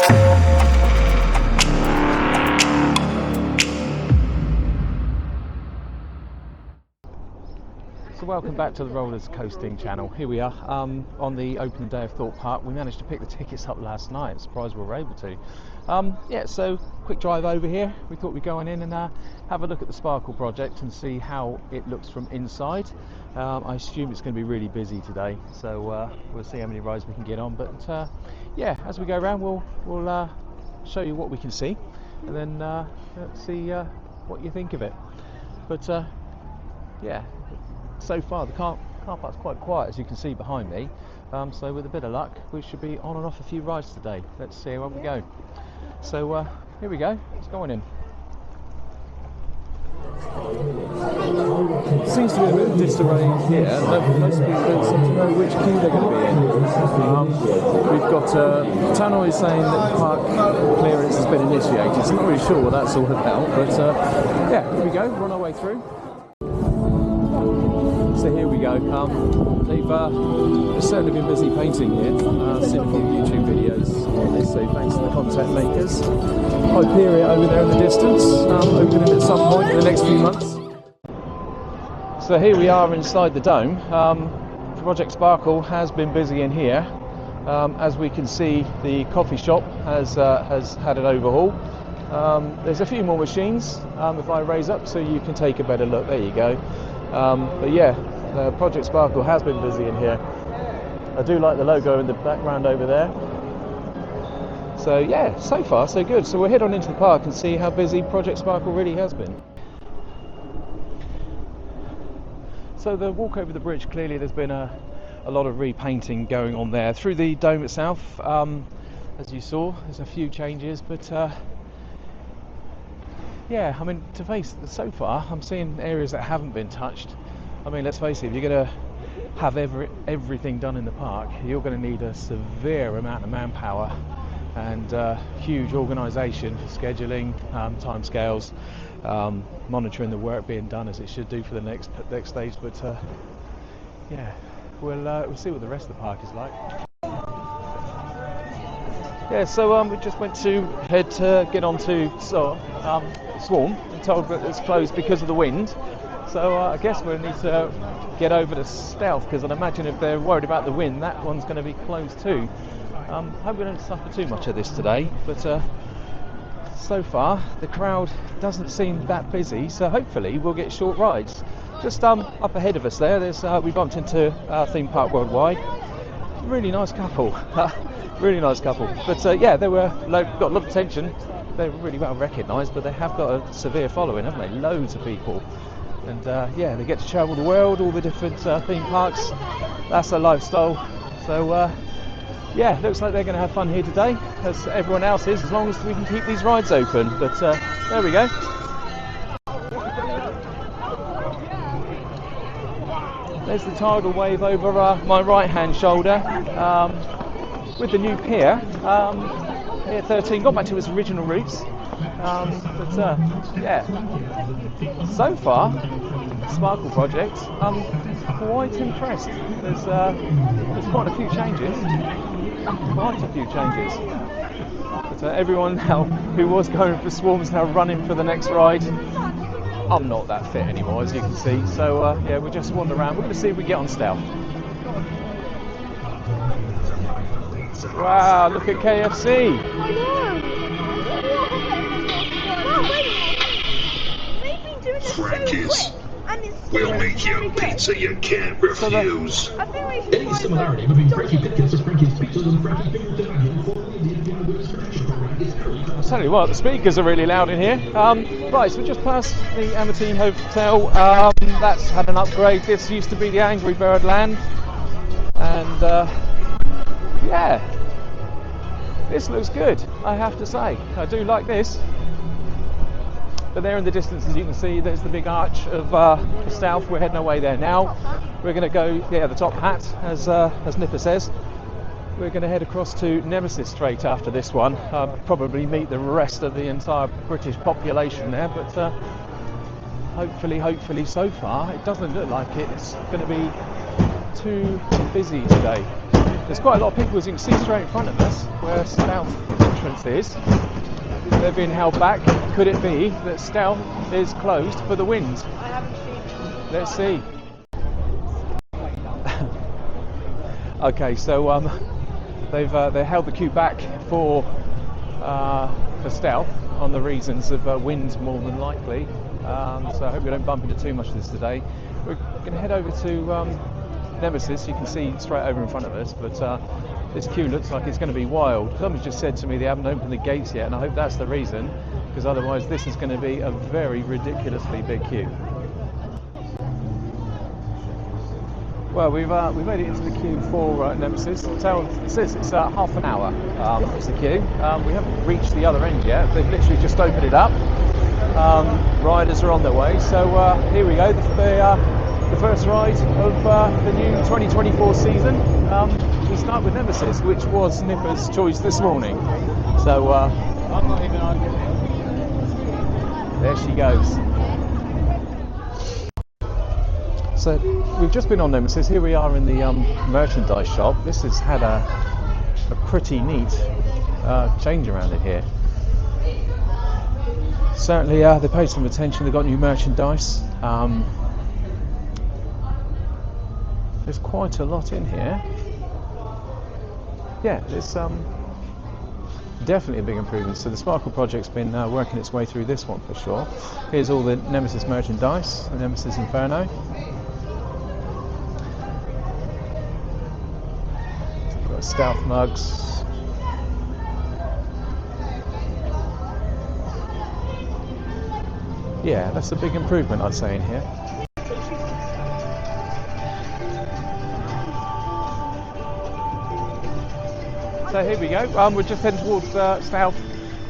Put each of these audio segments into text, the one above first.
So welcome back to the Rollers Coasting channel. Here we are on the opening day of Thorpe Par. We managed to pick the tickets up last night. I'm surprised we were able to. Yeah, so quick drive over here. We thought we'd go on in and have a look at the Sparkle project and see how it looks from inside. I assume it's going to be really busy today, so we'll see how many rides we can get on. But yeah, as we go around, we'll show you what we can see, and then let's see what you think of it. But yeah. So far the car park's quite quiet, as you can see behind me, so with a bit of luck we should be on and off a few rides today. Let's see where we go. So here we go, let's go on in. Seems to be a bit of disarray here. Most people don't seem to know which queue they're going to be in. We've got Tannoy saying that park clearance has been initiated, so I'm not really sure what that's all about, but yeah, here we go, we're on our way through. So here we go. They've certainly been busy painting here. I've seen a few YouTube videos on this, so thanks to the content makers. Hyperia over there in the distance, opening at some point in the next few months. So here we are inside the dome. Project Sparkle has been busy in here. As we can see, the coffee shop has had an overhaul. There's a few more machines. If I raise up so you can take a better look, there you go. But yeah, Project Sparkle has been busy in here. I do like the logo in the background over there. So yeah, so far so good. So we'll head on into the park and see how busy Project Sparkle really has been. So the walk over the bridge, clearly there's been a lot of repainting going on there. Through the dome itself, as you saw, there's a few changes, but yeah, I mean, to face so far, I'm seeing areas that haven't been touched. I mean, let's face it, if you're going to have everything done in the park, you're going to need a severe amount of manpower and huge organisation for scheduling, timescales, monitoring the work being done as it should do for the next stage. But yeah, we'll see what the rest of the park is like. Yeah, so we just went to head to get onto Swarm and told that it's closed because of the wind. So I guess we'll need to get over to Stealth, because I'd imagine if they're worried about the wind, that one's going to be closed too. Hope we don't suffer too much of this today, but so far the crowd doesn't seem that busy, so hopefully we'll get short rides. Just up ahead of us there's we bumped into Theme Park Worldwide. Really nice couple. Really nice couple. But yeah, they got a lot of attention. They're really well recognised, but they have got a severe following, haven't they? Loads of people. And yeah, they get to travel the world, all the different theme parks. That's their lifestyle. So yeah, looks like they're going to have fun here today, as everyone else is, as long as we can keep these rides open. But there we go. There's the tidal wave over my right-hand shoulder. With the new pier, Pier 13 got back to its original routes, but yeah, so far Sparkle project, I'm quite impressed. There's quite a few changes, but everyone now who was going for Swarm's now running for the next ride. I'm not that fit anymore, as you can see, so yeah, we'll just wander around. We're going to see if we get on Stealth. Wow, look at KFC! I know! Wow, wait a minute! They've been doing this Frankie's. so quick, and it's We'll make you a pizza you can't refuse. I think we should Any similarity between Frankie's Pickens and Frankie's Pizzas and Frankie's Fingers that I get for I'll tell you what, the speakers are really loud in here. Right, so we're just past the Amatine Hotel. That's had an upgrade. This used to be the Angry Bird Land, and yeah, this looks good, I have to say. I do like this. But there in the distance, as you can see, there's the big arch of Stealth. We're heading our way there now. We're going to go, yeah, the top hat, as Nipper says. We're going to head across to Nemesis straight after this one. Probably meet the rest of the entire British population there, but hopefully so far it doesn't look like it's going to be too busy today. There's quite a lot of people, as you can see straight in front of us, where Stealth is entrances, they've been held back. Could it be that Stealth is closed for the wind? I haven't seen. Let's see. Okay, so they held the queue back for Stealth on the reasons of wind more than likely. So I hope we don't bump into too much of this today. We're going to head over to Nemesis. You can see straight over in front of us, but this queue looks like it's going to be wild. Someone just said to me they haven't opened the gates yet, and I hope that's the reason, because otherwise this is going to be a very ridiculously big queue. Well, we've made it into the queue for Nemesis. It says it's half an hour. It's the queue. We haven't reached the other end yet. They've literally just opened it up. Riders are on their way. So here we go. The first ride of the new 2024 season. We start with Nemesis, which was Nipper's choice this morning. So I'm not even arguing. There she goes. So we've just been on Nemesis. Here we are in the merchandise shop. This has had a pretty neat change around it here. Certainly they paid some attention. They've got new merchandise. There's quite a lot in here. Yeah, there's definitely a big improvement. So the Sparkle project's been working its way through this one for sure. Here's all the Nemesis merchandise, the Nemesis Inferno. Got Stealth mugs. Yeah, that's a big improvement, I'd say, in here. So here we go. We're just heading towards Stealth.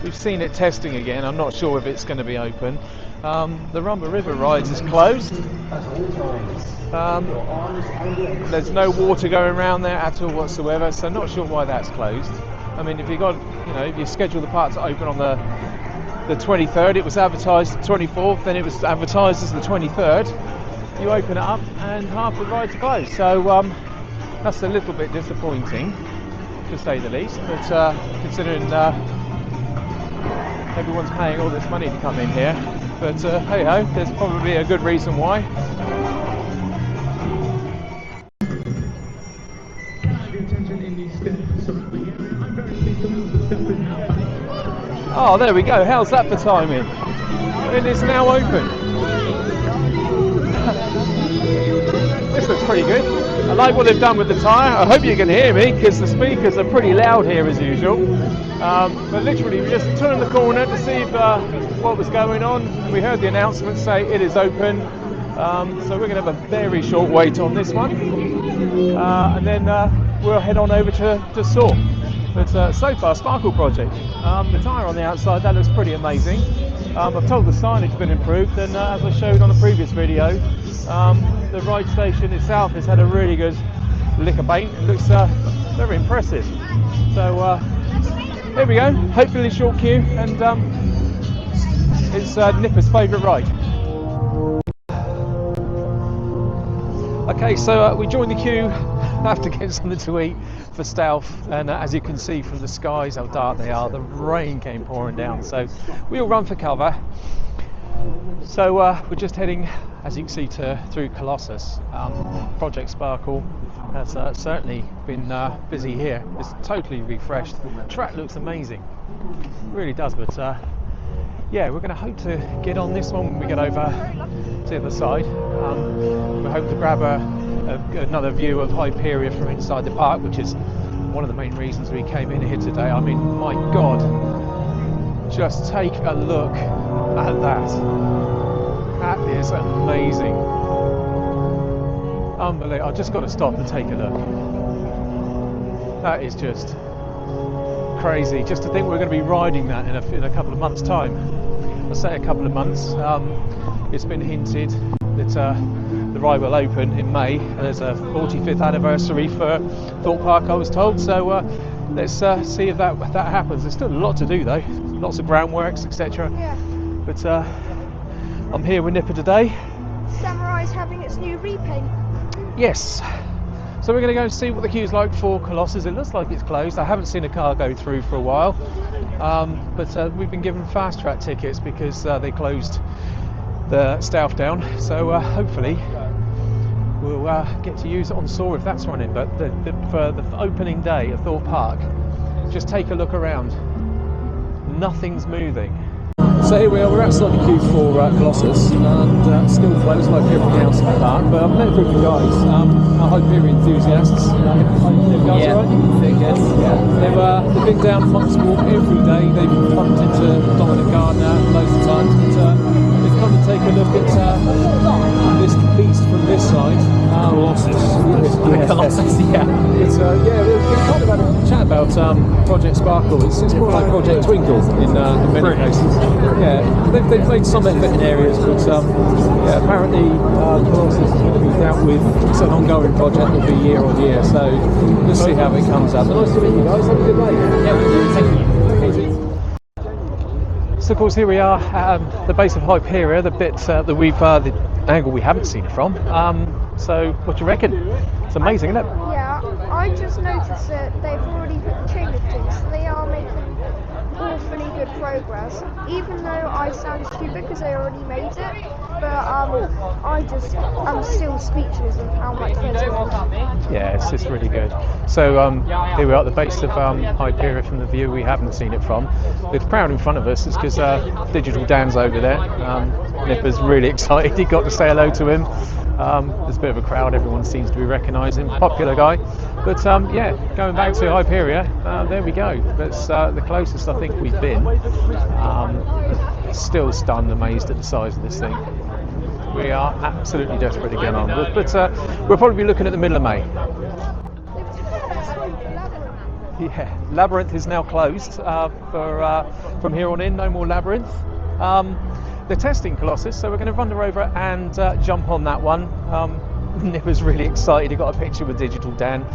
We've seen it testing again. I'm not sure if it's going to be open. The Rumba River Rides is closed. There's no water going around there at all whatsoever, so not sure why that's closed. I mean, if you schedule the park to open on the 23rd, it was advertised the 24th, then it was advertised as the 23rd. You open it up and half the rides are closed. So that's a little bit disappointing, to say the least. But considering everyone's paying all this money to come in here, but hey ho, there's probably a good reason why. Oh, there we go. How's that for timing? It is now open. This looks pretty good. I like what they've done with the tyre. I hope you can hear me because the speakers are pretty loud here as usual. But literally we just turned the corner to see what was going on. We heard the announcement say it is open. So we're going to have a very short wait on this one. And then we'll head on over to Thorpe. But so far, Sparkle project. The tyre on the outside, that looks pretty amazing. I've told the signage has been improved, and as I showed on a previous video, the ride station itself has had a really good lick of paint. It looks very impressive. So here we go, hopefully short queue, and it's Nipper's favourite ride. Okay, so we joined the queue after getting something to eat for Stealth, and as you can see from the skies how dark they are, the rain came pouring down, so we all run for cover. So we're just heading, as you can see, through Colossus. Project Sparkle has certainly been busy here. It's totally refreshed. The track looks amazing, it really does. But yeah, we're going to hope to get on this one when we get over to the other side. We hope to grab another view of Hyperia from inside the park, which is one of the main reasons we came in here today. I mean, my God, just take a look at that. That is amazing. Unbelievable. I've just got to stop and take a look. That is just crazy. Just to think we're going to be riding that in a couple of months' time. I say a couple of months. It's been hinted that the ride will open in May. There's a 45th anniversary for Thorpe Par, I was told. So let's see if that happens. There's still a lot to do though. Lots of groundworks, etc. Yeah. But I'm here with Nipper today. Samurai's having its new repaint. Yes. So we're going to go and see what the queue's like for Colossus. It looks like it's closed. I haven't seen a car go through for a while. But we've been given fast track tickets because they closed the Stealth down, so hopefully we'll get to use it on Soar if that's running. But for the opening day of Thorpe Park, just take a look around. Nothing's moving. So here we are, we're outside the queue for Colossus, and still closed like everything else in the park. But I've met a group of guys, our Hyperia enthusiasts. Them guys, Yeah, right? they're good. Yeah, they've been down Fox Walk every day. They've bumped into Dominic Gardner loads of times, but they've come to take a look at this beast from this side. Colossus. Yeah, Colossus, yeah. It's we've kind of had a chat about Project Sparkle. It's more like Project Twinkle in many cases. Yeah, they've made some effort in areas, but yeah, apparently Colossus is going to be dealt with. It's an ongoing project, will be year on year, so we'll see how it comes out. But nice to meet you guys, have a good day. Yeah, thank you. So of course here we are at the base of Hyperia, the bit that we've, the angle we haven't seen it from. So what do you reckon? It's amazing, isn't it? Yeah, I just noticed that they've already put the chain lifting, so they are making awfully good progress. Even though I sound stupid because they already made it, but I'm still speechless of how much they're doing. Yeah, it's just really good. So here we are at the base of Hyperia from the view we haven't seen it from. The crowd in front of us is because Digital Dan's over there. Nipper's really excited, he got to say hello to him. There's a bit of a crowd, everyone seems to be recognising, popular guy. But yeah, going back to Hyperia, there we go. That's the closest I think we've been. Still stunned, amazed at the size of this thing. We are absolutely desperate to get on, but we'll probably be looking at the middle of May. Yeah, Labyrinth is now closed from here on in, no more Labyrinth. They're testing Colossus, so we're going to run over and jump on that one. Nipper's really excited, he got a picture with Digital Dan.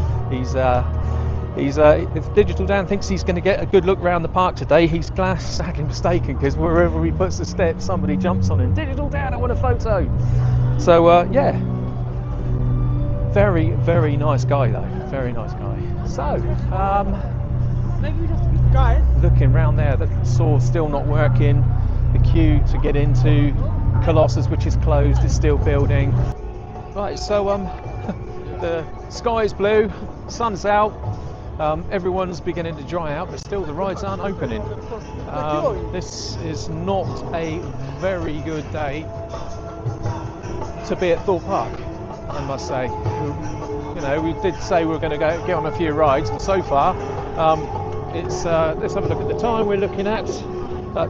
If Digital Dan thinks he's going to get a good look around the park today, he's sadly mistaken, because wherever he puts the steps, somebody jumps on him. Digital Dan, I want a photo! So yeah, very, very nice guy though, very nice guy. So, looking round there, the Soar's still not working. The queue to get into Colossus, which is closed, is still building. Right, so the sky is blue, sun's out, everyone's beginning to dry out, but still the rides aren't opening. This is not a very good day to be at Thorpe Park, I must say. You know, we did say we were going to get on a few rides, but so far, it's let's have a look at the time. We're looking at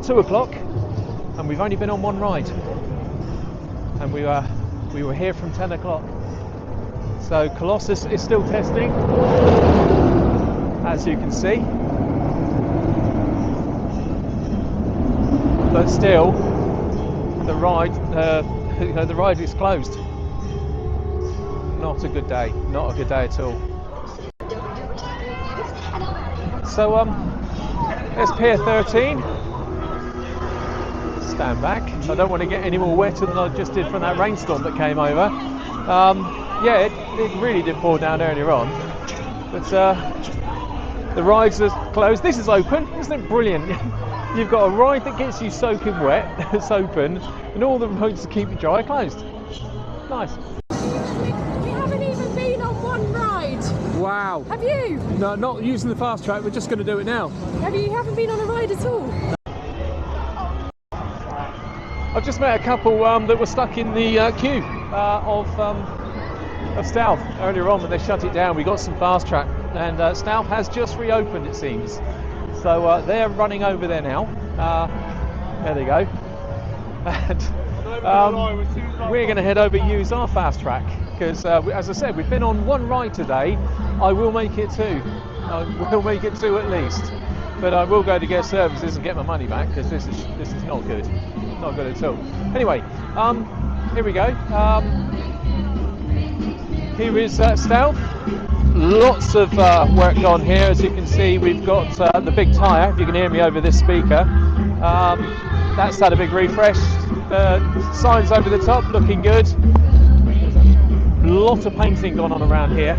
2 o'clock, and we've only been on one ride, and we were here from 10 o'clock. So Colossus is still testing, as you can see, but still the ride the ride is closed. Not a good day, not a good day at all. So there's Pier 13. Stand back. I don't want to get any more wetter than I just did from that rainstorm that came over. Yeah, it really did pour down earlier on, but the rides are closed. This is open, isn't it brilliant? You've got a ride that gets you soaking wet, it's open, and all the roads to keep you dry are closed. Nice. We haven't even been on one ride. Wow. Have you? No, not using the fast track, we're just going to do it now. You haven't been on a ride at all? I've just met a couple that were stuck in the queue of Stealth earlier on when they shut it down. We got some fast track, and Stealth has just reopened, it seems. So they're running over there now. There they go. And we're going to head over and use our fast track, because as I said, we've been on one ride today. I will make it 2. I will make it 2 at least. But I will go to get services and get my money back, because this is not good. Not good at all. Anyway, here we go. Here is Stealth. Lots of work on here. As you can see, we've got the big tyre, if you can hear me over this speaker. That's had a big refresh. Signs over the top, looking good. A lot of painting going on around here.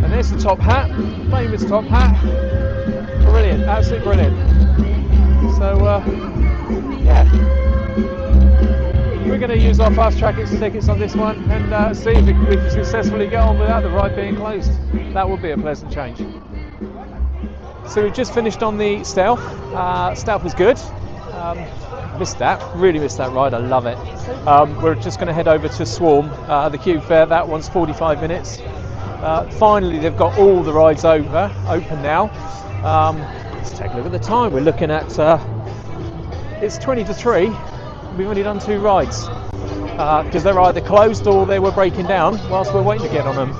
And there's the top hat, famous top hat. brilliant, absolutely brilliant. So yeah, we're going to use our fast track tickets on this one and see if we can successfully get on without the ride being closed. That would be a pleasant change. So we've just finished on the Stealth. Stealth was good. Really missed that ride, I love it. We're just going to head over to Swarm, the queue for that one's 45 minutes. Finally they've got all the rides open now. Let's take a look at the time. We're looking at, it's 20 to 3, we've only done 2 rides. Because they're either closed or they were breaking down whilst we're waiting to get on them.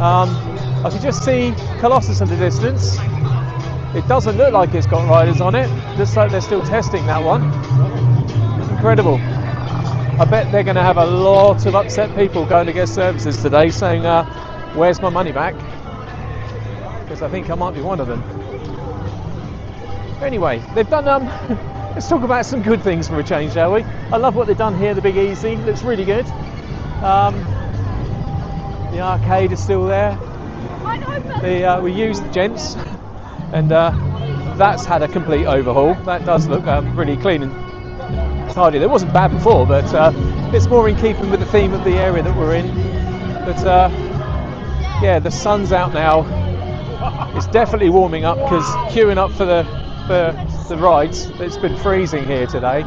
I can just see Colossus in the distance. It doesn't look like it's got riders on it. Looks like they're still testing that one. Incredible. I bet they're going to have a lot of upset people going to get services today saying, where's my money back? Because I think I might be one of them. Anyway, they've done, let's talk about some good things for a change, shall we? I love what they've done here, the Big Easy, looks really good. The arcade is still there. We used the gents, and that's had a complete overhaul. That does look really clean and tidy. It wasn't bad before, but it's more in keeping with the theme of the area that we're in. But yeah, the sun's out now. It's definitely warming up because queuing up for the rides, it's been freezing here today.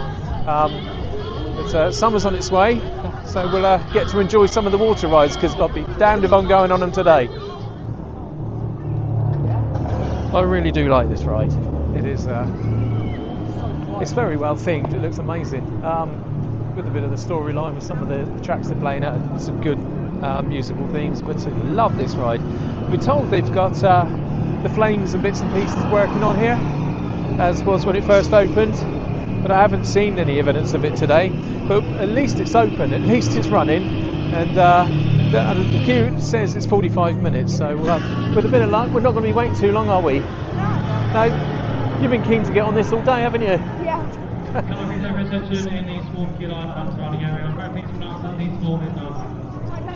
But summer's on its way, so we'll get to enjoy some of the water rides because I'll be damned if I'm going on them today. I really do like this ride. It is, it's very well themed. It looks amazing. With a bit of the storyline with some of the tracks they're playing at, and some good musical themes. But I love this ride. We're told they've got the flames and bits and pieces working on here, as was when it first opened. But I haven't seen any evidence of it today. But at least it's open. At least it's running. And the queue says it's 45 minutes, so with a bit of luck, we're not going to be waiting too long, are we? No? You've been keen to get on this all day, haven't you? Yeah.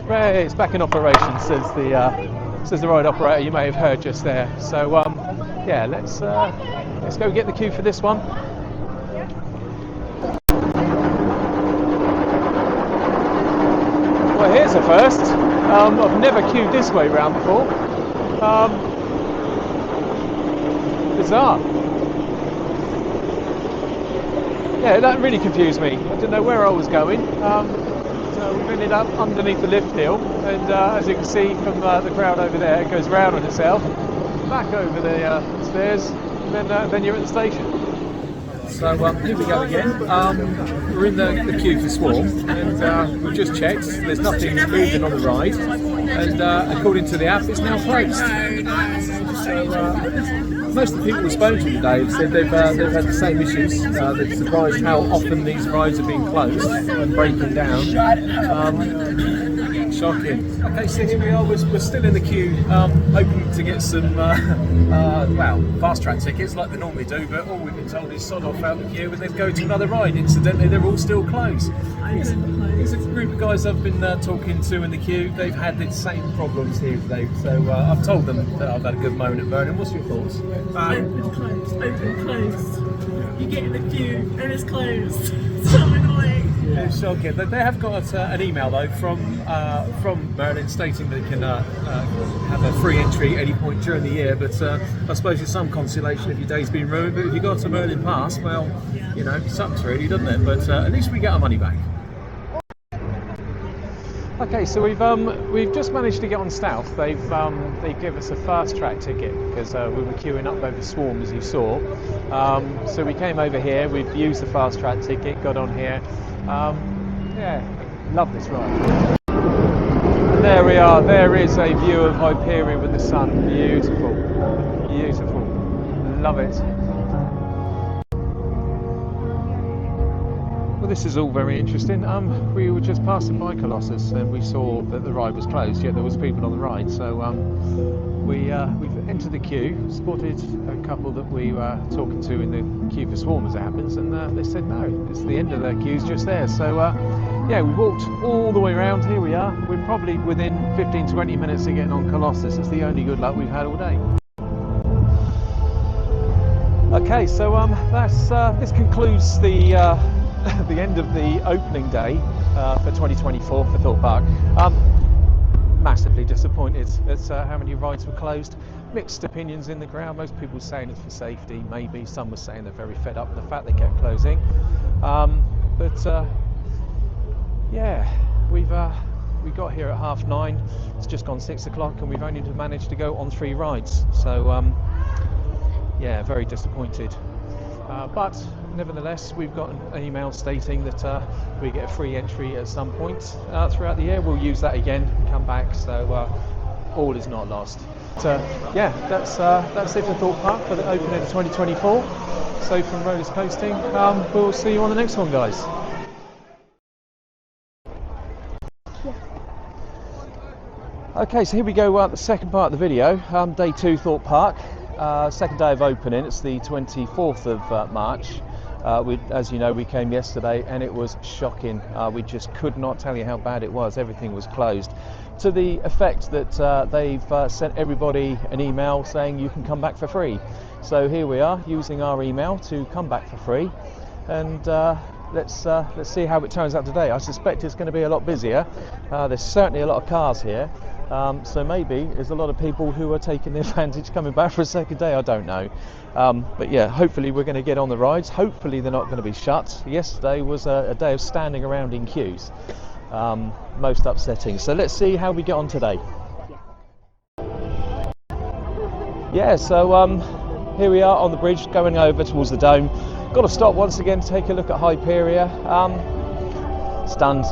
Right, it's back in operation, says the ride operator. You may have heard just there. So yeah, let's go get the queue for this one. Well, here's a first. I've never queued this way round before. Bizarre. Yeah, that really confused me. I didn't know where I was going. So we've ended up underneath the lift hill, and as you can see from the crowd over there, it goes round on itself, back over the stairs, and then you're at the station. So here we go again. We're in the queue for Swarm, and we've just checked. There's nothing moving on the ride, and according to the app, it's now closed. So most of the people we've spoken to today have said they've had the same issues. They're surprised how often these rides are being closed and breaking down. Shocking. Okay, so here we are. We're still in the queue, hoping to get some well, fast track tickets like they normally do, but all we've been told is sod off out the queue and then go to another ride. Incidentally, they're all still closed. There's a group of guys I've been talking to in the queue. They've had the same problems here today, so I've told them that I've had a good moan at Vernon. What's your thoughts? Open, closed. You get in the queue and it's closed. So annoying. Yeah, shocking. They have got an email though from Merlin stating they can have a free entry at any point during the year. But I suppose it's some consolation if your day's been ruined. But if you got a Merlin pass, well, you know, it sucks really, doesn't it? But at least we get our money back. Okay, so we've just managed to get on Stealth. They gave us a fast track ticket because we were queuing up over Swarm, as you saw. So we came over here. We've used the fast track ticket, got on here. Yeah, love this ride. And there we are. There is a view of Hyperia with the sun. Beautiful, beautiful. Love it. Well, this is all very interesting. We were just passing by Colossus and we saw that the ride was closed, yet there was people on the ride. So we've entered the queue, spotted a couple that we were talking to in the queue for Swarm as it happens, and they said no, it's the end of the queue's just there. So yeah, we walked all the way around. Here we are. We're probably within 15-20 minutes of getting on Colossus. It's the only good luck we've had all day. Okay, so this concludes the the end of the opening day for 2024 for Thorpe Park. Massively disappointed at how many rides were closed. Mixed opinions in the crowd. Most people saying it's for safety, maybe. Some were saying they're very fed up with the fact they kept closing. Yeah, we got here at 9:30. It's just gone 6 o'clock, and we've only managed to go on 3 rides. So yeah, very disappointed. But nevertheless, we've got an email stating that we get a free entry at some point throughout the year. We'll use that again, come back, so all is not lost. But, yeah, that's it for Thorpe Park for the opening of 2024. So from Rollers Coasting, we'll see you on the next one, guys. Okay, so here we go, the second part of the video, day 2 Thorpe Park. Second day of opening, it's the 24th of March. As you know, we came yesterday and it was shocking. We just could not tell you how bad it was. Everything was closed, to the effect that they've sent everybody an email saying you can come back for free. So here we are using our email to come back for free, and let's see how it turns out today. I suspect it's going to be a lot busier. There's certainly a lot of cars here. So maybe there's a lot of people who are taking the advantage coming back for a second day, I don't know. But yeah, hopefully we're going to get on the rides. Hopefully they're not going to be shut. Yesterday was a day of standing around in queues. Most upsetting. So let's see how we get on today. Yeah, so here we are on the bridge going over towards the dome. Got to stop once again to take a look at Hyperia. Stunned.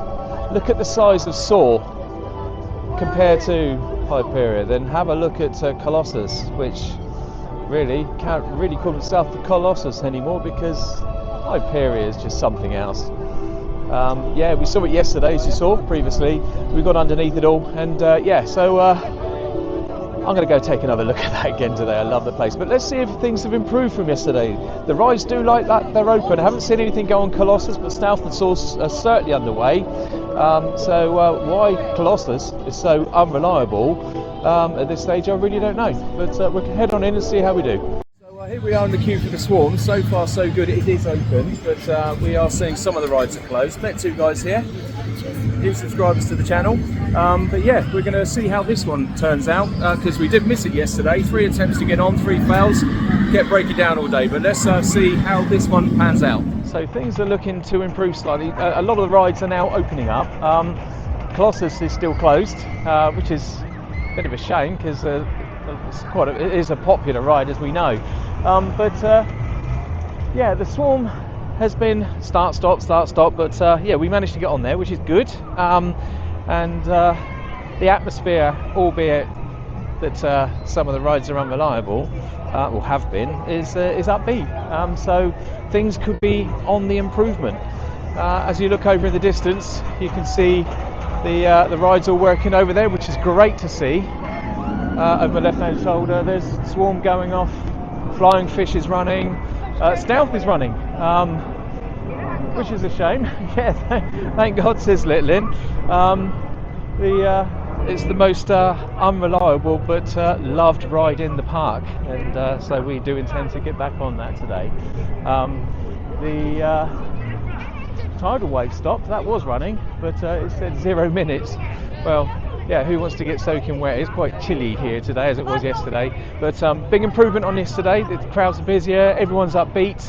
Look at the size of Saw compared to Hyperia. Then have a look at Colossus, which really can't really call itself the Colossus anymore, because Hyperia is just something else. Yeah, we saw it yesterday, as you saw previously. We got underneath it all, and yeah, so I'm going to go take another look at that again today. I love the place, but let's see if things have improved from yesterday. The rides do like that they're open. I haven't seen anything go on Colossus, but Stealth and Source are certainly underway. So why Colossus is so unreliable at this stage, I really don't know. But we'll head on in and see how we do. So here we are in the queue for the Swarm. So far so good. It is open, but we are seeing some of the rides are closed. Met 2 guys here, new subscribers to the channel. But yeah, we're going to see how this one turns out, because we did miss it yesterday. 3 attempts to get on, 3 fails. Kept breaking down all day, but let's see how this one pans out. So things are looking to improve slightly. A lot of the rides are now opening up. Colossus is still closed, which is a bit of a shame, because it is a popular ride, as we know. Yeah, the Swarm has been start stop, but yeah, we managed to get on there, which is good. And the atmosphere, albeit that some of the rides are unreliable, or have been, is upbeat. So things could be on the improvement. As you look over in the distance, you can see the rides all working over there, which is great to see. Over my left-hand shoulder, there's Swarm going off, Flying Fish is running, Stealth is running. Which is a shame. Yeah, thank God, says Litlin. It's the most unreliable but loved ride in the park, and so we do intend to get back on that today. The tidal wave stopped. That was running, but it said 0 minutes. Well, yeah, who wants to get soaking wet? It's quite chilly here today, as it was yesterday. But big improvement on yesterday. The crowds are busier. Everyone's upbeat.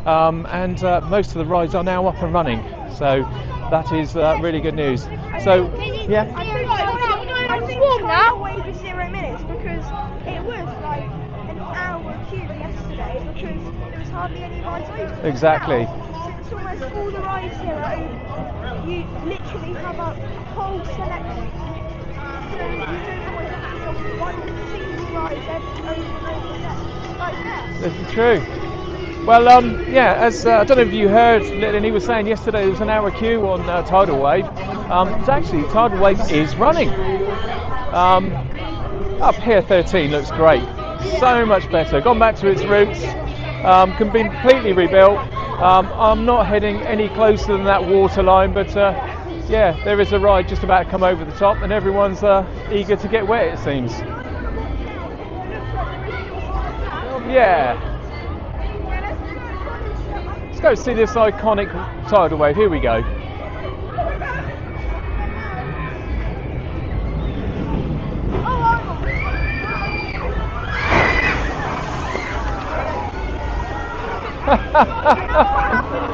And most of the rides are now up and running, so that is really good news. So yeah, I think now wait for 0 minutes, because it was like an hour queue yesterday, because there was hardly any rides open. exactly. Now, since almost all the rides here are open, you literally have a whole selection, so you don't always have to stop one single ride over and over again. Like that. This is true. Well, yeah, as I don't know if you heard, and he was saying yesterday there was an hour queue on Tidal Wave. It's actually, Tidal Wave is running. Up here 13 looks great. So much better. Gone back to its roots. Can be completely rebuilt. I'm not heading any closer than that water line, but yeah, there is a ride just about to come over the top, and everyone's eager to get wet, it seems. Yeah. go see this iconic tidal wave. Here we go.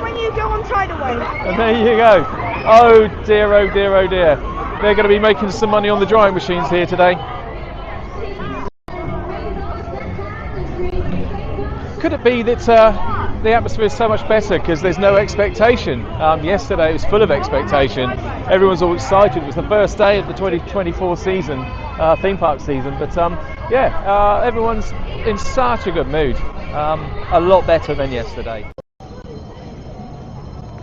When you go on tidal wave. And there you go. Oh dear, oh dear, oh dear. They're going to be making some money on the drying machines here today. Could it be that the atmosphere is so much better because there's no expectation? Yesterday it was full of expectation. Everyone's all excited. It was the first day of the 2024 season, theme park season. But everyone's in such a good mood. A lot better than yesterday.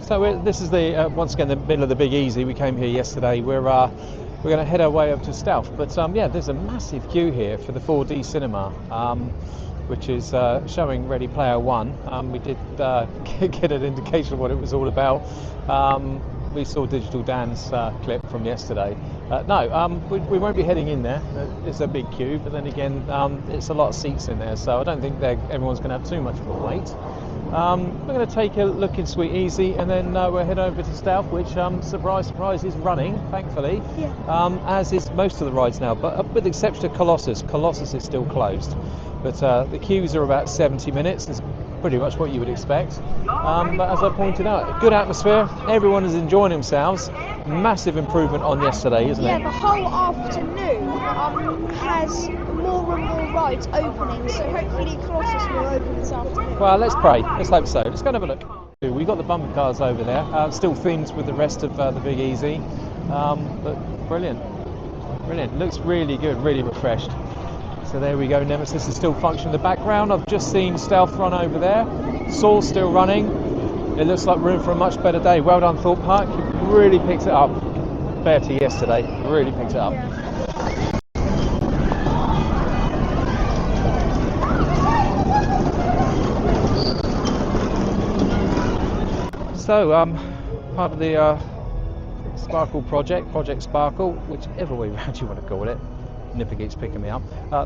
So this is the once again the middle of the Big Easy. We came here yesterday. We're going to head our way up to Stealth. But there's a massive queue here for the 4D cinema, which is showing Ready Player One. We did get an indication of what it was all about. We saw Digital Dan's clip from yesterday. We won't be heading in there. It's a big queue, but then again, it's a lot of seats in there, so I don't think everyone's going to have too much of a wait. We're going to take a look in Sweet Easy, and then we'll head over to Stealth, which, surprise, surprise, is running, thankfully, as is most of the rides now, but with the exception of Colossus. Colossus is still closed, but the queues are about 70 minutes. It's pretty much what you would expect. But as I pointed out, good atmosphere, everyone is enjoying themselves. Massive improvement on yesterday, isn't it? Yeah, the whole afternoon has more and more rides opening, so hopefully Colossus will open this afternoon. Well, let's pray. Let's hope so. Let's go and have a look. We've got the bumper cars over there, still themed with the rest of the Big Easy, but brilliant. Brilliant. Looks really good, really refreshed. So there we go, Nemesis is still functioning in the background. I've just seen Stealth run over there. Soul's still running. It looks like room for a much better day. Well done, Thorpe Park. Really picked it up compared to yesterday. Really picked it up. So, part of the Sparkle project, Project Sparkle, whichever way around you want to call it. Nipper keeps picking me up.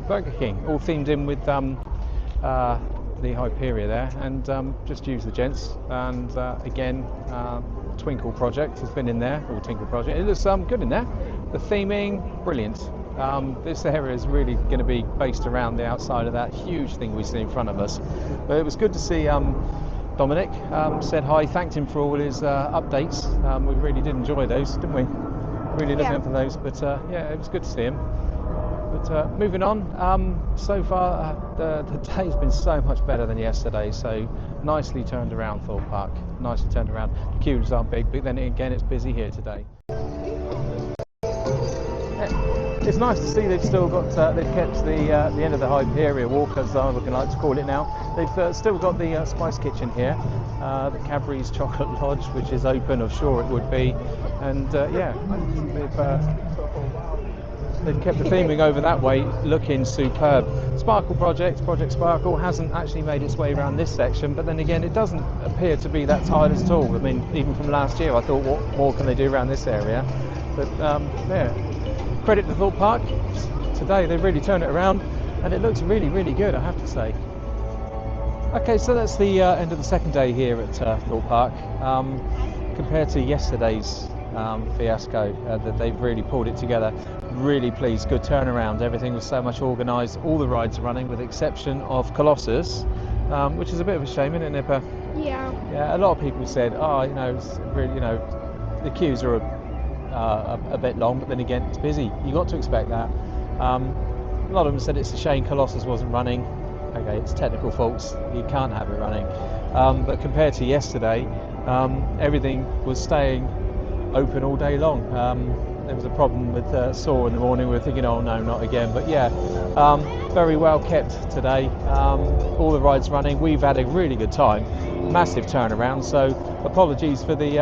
Burger King, all themed in with the Hyperia there, and just use the gents. And again, Twinkle project has been in there, or Tinkle project. It looks good in there. The theming, brilliant. This area is really going to be based around the outside of that huge thing we see in front of us. But it was good to see Dominic. Said hi, thanked him for all his updates. We really did enjoy those, didn't we? Really looking out for those. But it was good to see him. But moving on, so far the day's been so much better than yesterday, so nicely turned around Thorpe Park, nicely turned around. The queues aren't big, but then again it's busy here today. It's nice to see they've still got, they've kept the end of the Hyperia walk, as I would like to call it now. They've still got the Spice Kitchen here, the Cadbury's Chocolate Lodge, which is open, I'm sure it would be, and they've kept the theming over that way looking superb. Sparkle Project Sparkle hasn't actually made its way around this section, but then again it doesn't appear to be that tired at all. I mean, even from last year I thought, what more can they do around this area? But credit to Thorpe Park. Today they've really turned it around and it looks really, really good, I have to say. Okay, so that's the end of the second day here at Thorpe Park. Compared to yesterday's fiasco, that they've really pulled it together. Really pleased, good turnaround. Everything was so much organised. All the rides are running, with the exception of Colossus, which is a bit of a shame, isn't it, Nipper? Yeah. Yeah. A lot of people said, it's really, the queues are a bit long, but then again, it's busy. You got to expect that. A lot of them said it's a shame Colossus wasn't running. Okay, it's technical faults. You can't have it running. But compared to yesterday, everything was staying open all day long. There was a problem with Saw in the morning. We were thinking, oh no, not again. But yeah, very well kept today. All the rides running. We've had a really good time. Massive turnaround. So apologies for the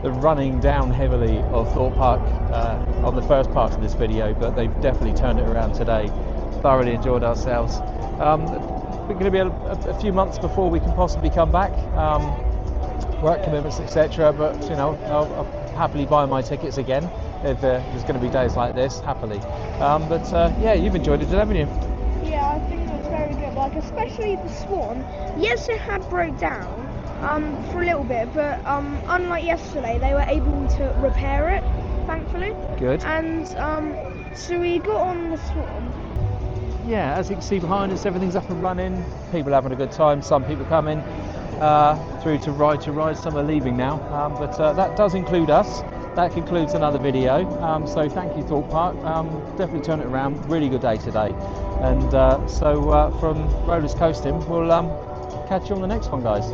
running down heavily of Thorpe Park on the first part of this video, but they've definitely turned it around today. Thoroughly enjoyed ourselves. We're going to be a few months before we can possibly come back. Work commitments, etc. But I'll happily buy my tickets again if there's going to be days like this. Happily. But you've enjoyed it, haven't you? Yeah, I think it was very good. like especially the Swan. Yes, it had broke down for a little bit, but unlike yesterday, they were able to repair it, thankfully. Good. And so we got on the Swan. Yeah, as you can see behind us, everything's up and running. People are having a good time. Some people coming through to ride. Some are leaving now. But that does include us. That concludes another video. So thank you, Thorpe Par. Definitely turn it around. Really good day today. And so from Rollers Coasting, we'll catch you on the next one, guys.